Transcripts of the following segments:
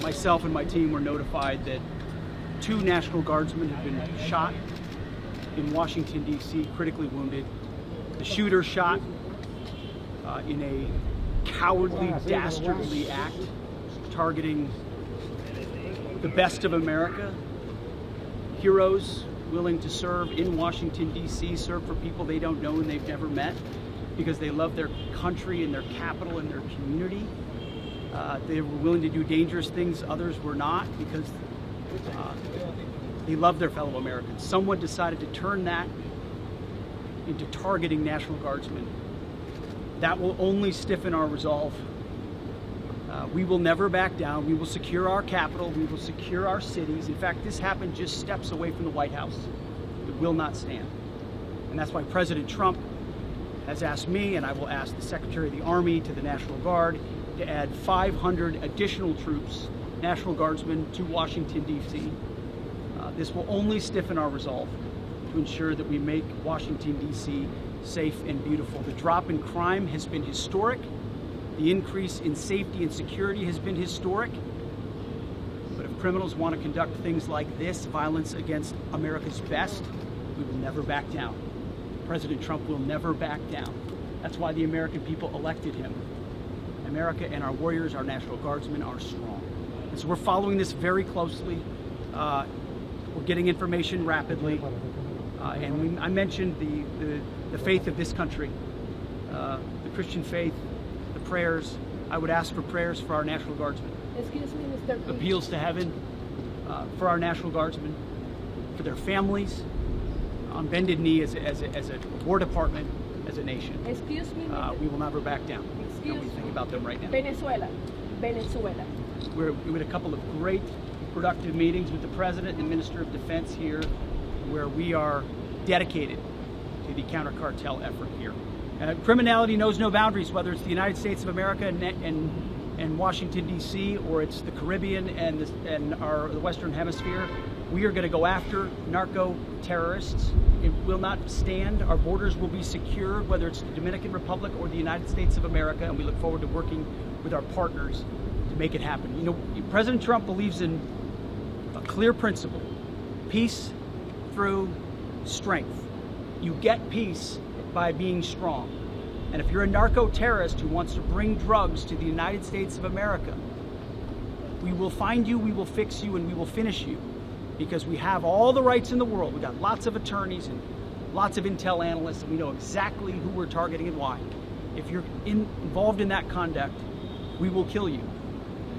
myself and my team were notified that 2 National Guardsmen have been shot in Washington, D.C., critically wounded. The shooter shot in a cowardly, dastardly act targeting the best of America, heroes willing to serve in Washington, D.C., serve for people they don't know and they've never met because they love their country and their capital and their community. They were willing to do dangerous things others were not because they love their fellow Americans. Someone decided to turn that into targeting National Guardsmen. That will only stiffen our resolve. We will never back down. We will secure our capital. We will secure our cities. In fact, this happened just steps away from the White House. It will not stand. And that's why President Trump has asked me, and I will ask the Secretary of the Army to the National Guard, to add 500 additional troops, National Guardsmen, to Washington, D.C. This will only stiffen our resolve to ensure that we make Washington, D.C. safe and beautiful. The drop in crime has been historic. The increase in safety and security has been historic. But if criminals want to conduct things like this, violence against America's best, we will never back down. President Trump will never back down. That's why the American people elected him. America and our warriors, our National Guardsmen, are strong. And so we're following this very closely. We're getting information rapidly. And I mentioned the faith of this country, the Christian faith, the prayers. I would ask for prayers for our National Guardsmen. Excuse me, Mr. Appeals to heaven for our National Guardsmen, for their families, on bended knee as a War Department, as a nation. Excuse me, we will never back down. Excuse Nobody think about them right now. Venezuela. We had a couple of great, productive meetings with the President and Minister of Defense here, where we are dedicated to the counter-cartel effort here. Criminality knows no boundaries, whether it's the United States of America and Washington, D.C., or it's the Caribbean and the Western Hemisphere. We are going to go after narco-terrorists. It will not stand. Our borders will be secure, whether it's the Dominican Republic or the United States of America, and we look forward to working with our partners to make it happen. You know, President Trump believes in a clear principle: peace through strength. You get peace by being strong. And if you're a narco-terrorist who wants to bring drugs to the United States of America, we will find you, we will fix you, and we will finish you, because we have all the rights in the world. We've got lots of attorneys and lots of intel analysts, and we know exactly who we're targeting and why. If you're involved in that conduct, we will kill you.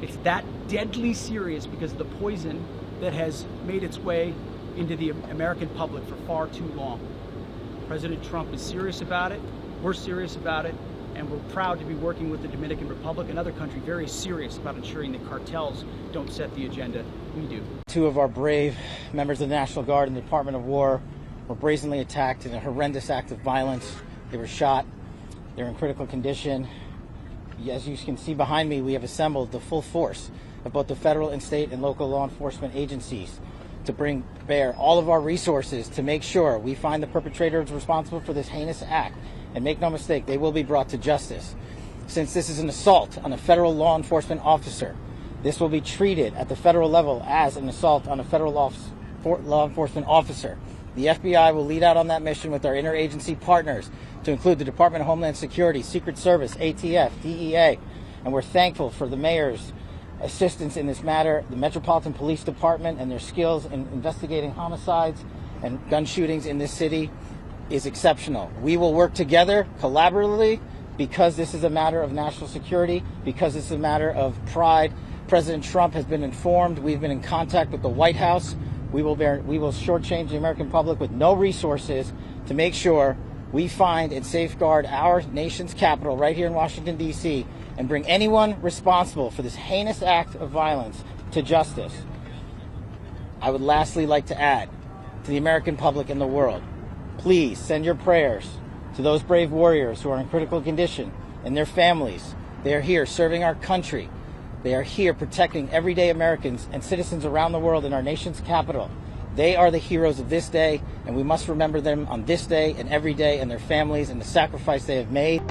It's that deadly serious because of the poison that has made its way into the American public for far too long. President Trump is serious about it, we're serious about it, and we're proud to be working with the Dominican Republic, another country very serious about ensuring that cartels don't set the agenda. We do. 2 of our brave members of the National Guard and the Department of War were brazenly attacked in a horrendous act of violence. They were shot. They're in critical condition. As you can see behind me, we have assembled the full force of both the federal and state and local law enforcement agencies to bring bear all of our resources to make sure we find the perpetrators responsible for this heinous act. And make no mistake, they will be brought to justice. Since this is an assault on a federal law enforcement officer, this will be treated at the federal level as an assault on a federal law enforcement officer. The FBI will lead out on that mission with our interagency partners, to include the Department of Homeland Security, Secret Service, ATF, DEA, and we're thankful for the mayor's assistance in this matter, the Metropolitan Police Department and their skills in investigating homicides and gun shootings in this city is exceptional. We will work together collaboratively because this is a matter of national security, because it's a matter of pride. President Trump has been informed. We've been in contact with the White House. We will shortchange the American public with no resources to make sure we find and safeguard our nation's capital right here in Washington, D.C., and bring anyone responsible for this heinous act of violence to justice. I would lastly like to add to the American public and the world, please send your prayers to those brave warriors who are in critical condition and their families. They are here serving our country. They are here protecting everyday Americans and citizens around the world in our nation's capital. They are the heroes of this day, and we must remember them on this day and every day, and their families and the sacrifice they have made.